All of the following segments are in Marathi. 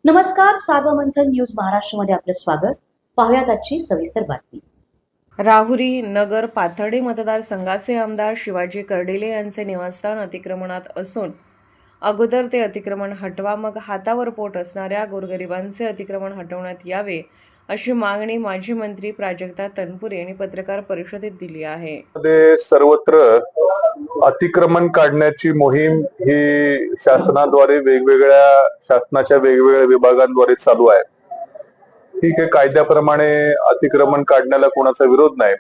नमस्कार, सार्वमंथन न्यूज महाराष्ट्रमध्ये आपलं स्वागत. पाहुयात आजची सविस्तर बातमी. राहुरी नगर पाथर्डी मतदारसंघाचे आमदार शिवाजी कर्डिले यांचे निवासस्थान अतिक्रमणात असून अगोदर ते अतिक्रमण हटवा, मग हातावर पोट असणाऱ्या गोरगरिबांचे अतिक्रमण हटवण्यात यावे, अशी मागणी माजी मंत्री प्राजक्ता तनपुरे यांनी पत्रकार परिषदेत दिली आहे. सर्वत्र अतिक्रमण काढण्याची मोहीम ही शासनाद्वारे शासनाच्या वेगवेगळ्या विभागांद्वारे चालू आहे. ठीक आहे, कायद्याप्रमाणे अतिक्रमण काढण्याला कोणाचा विरोध नाही,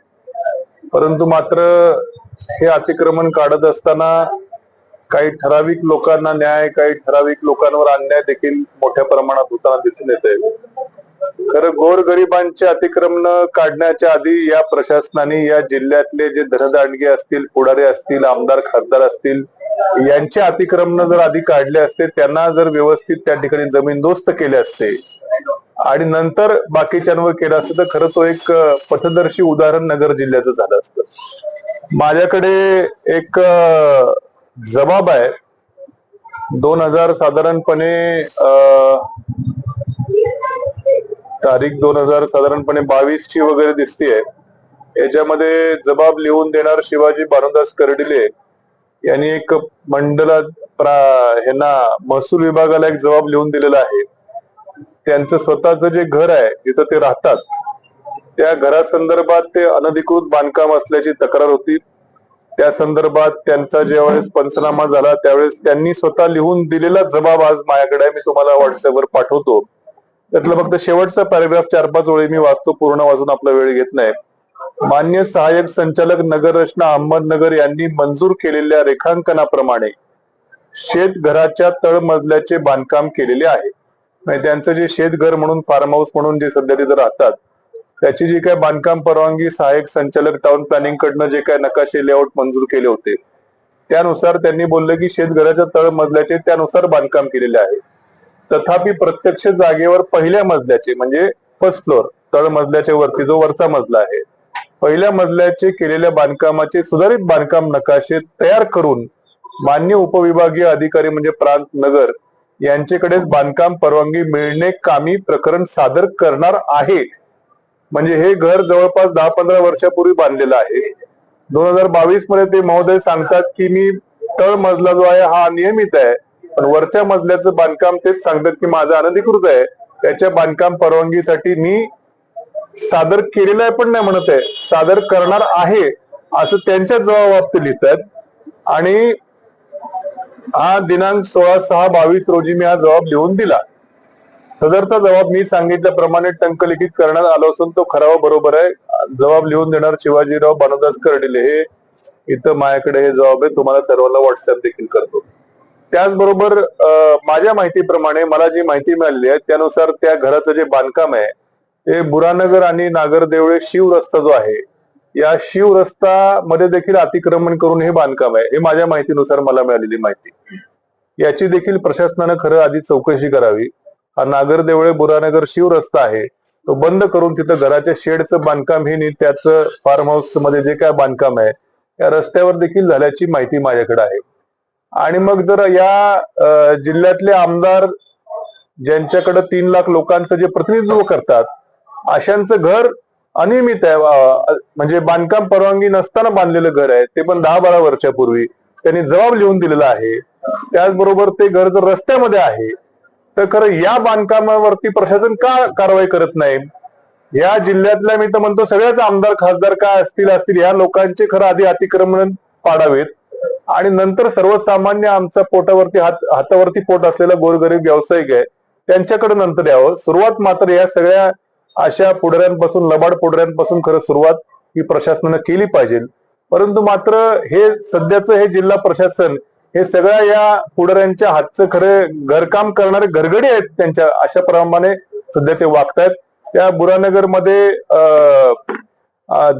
परंतु मात्र हे अतिक्रमण काढत असताना काही ठराविक लोकांना न्याय, काही ठराविक लोकांवर अन्याय देखील मोठ्या प्रमाणात होताना दिसून येते. खरं गोरगरिबांचे अतिक्रमण काढण्याच्या आधी या प्रशासनाने या जिल्ह्यातले जे धनदांडगे असतील, पुढारी असतील, आमदार खासदार असतील, यांचे अतिक्रमण जर आधी काढले असते, त्यांना जर व्यवस्थित त्या ठिकाणी जमीनदोस्त केले असते आणि नंतर बाकीच्यांवर केलं असतं, तर खरं तो एक पथदर्शी उदाहरण नगर जिल्ह्याचं झालं असतं. माझ्याकडे एक जबाब आहे 2000 साधारणपणे तारीख 2000 साधारणपणे 22 ची वगैरे दिसतीये. याच्यामध्ये जबाब लिहून देणार शिवाजी भानुदास कर्डिले यांनी एक ह्यांना महसूल विभागाला एक जबाब लिहून दिलेला आहे. त्यांचं स्वतःचं जे घर आहे जिथं ते राहतात, त्या घरासंदर्भात ते अनधिकृत बांधकाम असल्याची तक्रार होती. त्या संदर्भात त्यांचा ज्यावेळेस पंचनामा झाला त्यावेळेस त्यांनी स्वतः लिहून दिलेला जबाब आज माझ्याकडे आहे. मी तुम्हाला व्हॉट्सअपवर पाठवतो. त्यातलं फक्त शेवटचा पॅराग्राफ 4-5 ओळी मी वाचतो, पूर्ण वाचून आपला वेळ घेत नाही. मान्य सहाय्यक संचालक नगर रचना अहमदनगर यांनी मंजूर केलेल्या रेखांकनाप्रमाणे शेतघराच्या तळमजल्याचे बांधकाम केलेले आहे. म्हणजे त्यांचं जे शेतघर म्हणून फार्म हाऊस म्हणून जे सध्या तिथे राहतात, त्याची जी काय बांधकाम परवानगी सहाय्यक संचालक टाउन प्लॅनिंग कडनं जे काय नकाशे लेआउट मंजूर केले होते, त्यानुसार त्यांनी बोलले की शेतघराच्या तळमजल्याचे त्यानुसार बांधकाम केलेले आहे. तथापि प्रत्यक्ष जागेवर पहिल्या मजल्याचे म्हणजे फर्स्ट फ्लोअर, तळमजल्याच्या वरती जो वरचा मजला आहे, पहिल्या मजल्याचे केलेल्या बांधकामाचे सुधारित बांधकाम नकाशे तयार करून मान्य उपविभागीय अधिकारी म्हणजे प्रांत नगर यांच्याकडेच बांधकाम परवानगी मिळणे कामी प्रकरण सादर करणार आहे. म्हणजे हे घर जवळपास 10-15 वर्षापूर्वी बांधलेलं आहे. 2022 मध्ये ते महोदय सांगतात की मी तळमजला जो आहे हा नियमित आहे, पण वरच्या मजल्याचं बांधकाम तेच सांगतात की माझं अनधिकृत आहे. त्याच्या बांधकाम परवानगीसाठी मी सादर केलेलं आहे पण नाही म्हणत आहे, सादर करणार आहे असं त्यांच्या जबाबात ते लिहितात. आणि हा दिनांक 16/6/22 रोजी मी हा जबाब लिहून दिला. सदरचा जबाब मी सांगितल्याप्रमाणे टंकलिखित करण्यात आला असून तो खरा व बरोबर आहे. जबाब लिहून देणार शिवाजीराव भानुदास कर्डिले. हे इथं माझ्याकडे हे जबाब आहे, तुम्हाला सर्वांना व्हॉट्सअप देखील करतो. त्याचबरोबर माझ्या माहितीप्रमाणे मला जी माहिती मिळालेली आहे त्यानुसार त्या घराचं जे बांधकाम आहे ते बुरानगर आणि नागरदेवळे शिव रस्ता जो आहे, या शिव रस्ता मध्ये देखील अतिक्रमण करून हे बांधकाम आहे. हे माझ्या माहितीनुसार मला मिळालेली माहिती. याची देखील प्रशासनानं खरं आधी चौकशी करावी. हा नागरदेवळे बुरानगर शिव रस्ता आहे, तो बंद करून तिथं घराच्या शेडचं बांधकाम हे त्याचं फार्म हाऊस मध्ये जे काय बांधकाम आहे या रस्त्यावर देखील झाल्याची माहिती माझ्याकडे आहे. आणि मग जर या जिल्ह्यातले आमदार ज्यांच्याकडे 3 लाख लोकांचं जे प्रतिनिधित्व करतात, अशांचं घर अनियमित आहे, म्हणजे बांधकाम परवानगी नसताना बांधलेलं घर आहे, ते पण 10-12 वर्षापूर्वी त्यांनी जबाब लिहून दिलेला आहे. त्याचबरोबर ते घर जर रस्त्यामध्ये आहे तर खरं या बांधकामावरती प्रशासन का कारवाई करत नाही? या जिल्ह्यातल्या मी तर म्हणतो सगळ्याच आमदार खासदार काय असतील या लोकांचे खरं आधी अतिक्रमण पाडावेत आणि नंतर सर्वसामान्य आमचा हातावरती पोट असलेला गोरगरीब व्यावसायिक आहे त्यांच्याकडे नंतर यावं. सुरुवात मात्र या सगळ्या अशा पुढाऱ्यांपासून, लबाड पुढाऱ्यांपासून खरं सुरुवात ही प्रशासनानं केली पाहिजे. परंतु मात्र हे सध्याचं हे जिल्हा प्रशासन हे सगळ्या या पुढाऱ्यांच्या हातचं खरे घरकाम करणारे घरगडी आहेत, त्यांच्या अशा प्रमाणे सध्या ते वागतायत. त्या बुरानगर मध्ये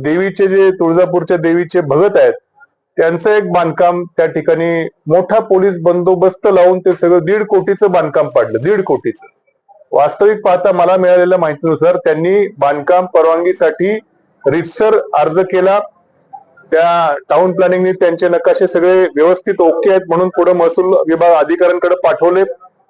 देवीचे जे तुळजापूरच्या देवीचे भगत आहेत त्यांचं एक बांधकाम त्या ठिकाणी मोठा पोलीस बंदोबस्त लावून ते सगळं 1.5 कोटीचं बांधकाम पाडलं. 1.5 कोटीचं. वास्तविक पाहता मला मिळालेल्या माहितीनुसार त्यांनी बांधकाम परवानगीसाठी रितसर अर्ज केला. त्या टाउन प्लॅनिंगने त्यांचे नकाशे सगळे व्यवस्थित ओके आहेत म्हणून पुढे महसूल विभाग अधिकाऱ्यांकडे पाठवले.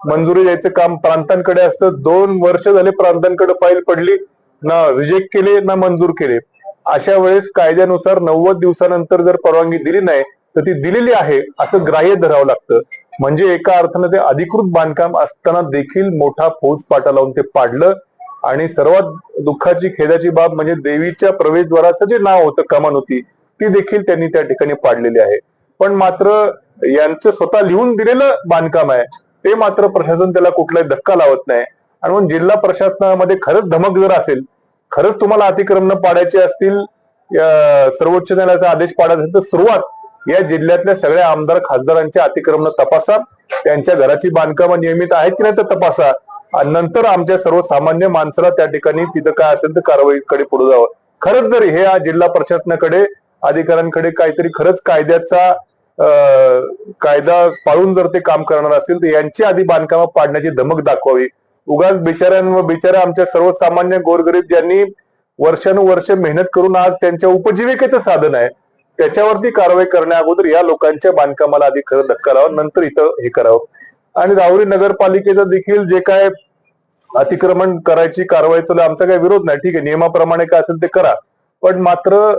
मंजुरी द्यायचं काम प्रांतांकडे असतं. 2 वर्ष झाले प्रांतांकडे फाईल पडली, ना रिजेक्ट केले ना मंजूर केले. अशा वेळेस कायद्यानुसार 90 दिवसानंतर जर परवानगी दिली नाही तर ती दिलेली आहे असं ग्राह्य धरावं लागतं. म्हणजे एका अर्थानं ते अधिकृत बांधकाम असताना देखील मोठा फौजफाटा लावून ते पाडलं. आणि सर्वात दुःखाची खेदाची बाब म्हणजे देवीच्या प्रवेशद्वाराचं जे नाव होतं कमानुती, ती देखील त्यांनी त्या ठिकाणी पाडलेली आहे. पण मात्र यांचं स्वतः लिहून दिलेलं बांधकाम आहे ते मात्र प्रशासन त्याला कुठलाही धक्का लावत नाही. आणि म्हणून जिल्हा प्रशासनामध्ये खरंच धमक जर असेल, खरंच तुम्हाला अतिक्रमण पाडायचे असतील, सर्वोच्च न्यायालयाचा आदेश पाडायचा असेल तर सुरुवात या जिल्ह्यातल्या सगळ्या आमदार खासदारांच्या अतिक्रमण तपासा, त्यांच्या घराची बांधकामं नियमित आहेत की नाही तर तपासा, आणि नंतर आमच्या सर्वसामान्य माणसाला त्या ठिकाणी तिथं काय असेल तर कारवाईकडे पुढे जावं. खरंच जर हे जिल्हा प्रशासनाकडे अधिकाऱ्यांकडे काहीतरी खरंच कायदा पाळून जर ते काम करणार असेल तर यांची आधी बांधकामं पाडण्याची धमक दाखवावी. उगाच बिचाऱ्या आमच्या सर्वसामान्य गोरगरीब ज्यांनी वर्षानुवर्ष मेहनत करून आज त्यांच्या उपजीविकेचं साधन आहे त्याच्यावरती कारवाई करण्या अगोदर या लोकांच्या बांधकामाला आधी खरं धक्का लावा, नंतर इथं हे करावं. आणि राहुरी नगरपालिकेचं देखील जे काय अतिक्रमण करायची कारवाई चालू, आमचा काही विरोध नाही, ठीक आहे, नियमाप्रमाणे काय असेल ते करा, पण मात्र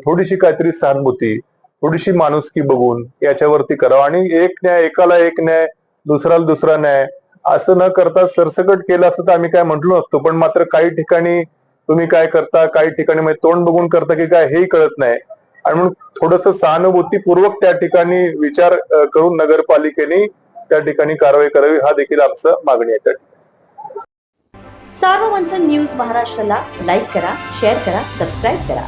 थोडीशी काहीतरी सहानुभूती, थोडीशी माणुसकी बघून याच्यावरती करावं. आणि एक न्याय, एकाला एक न्याय, दुसऱ्याला दुसरा न्याय असं न करता सरसकट केलं असं तर आम्ही काय म्हटलो नसतो. पण मात्र काही ठिकाणी तुम्ही काय करता, काही ठिकाणी म्हणजे तोंड बघून करता की काय हेही कळत नाही. आणि म्हणून थोडस सहानुभूतीपूर्वक त्या ठिकाणी विचार करून नगरपालिकेने त्या ठिकाणी कारवाई करावी, हा देखील आमचं मागणी आहे. सार्वमंथन न्यूज महाराष्ट्राला लाईक करा, शेअर करा, सबस्क्राईब करा.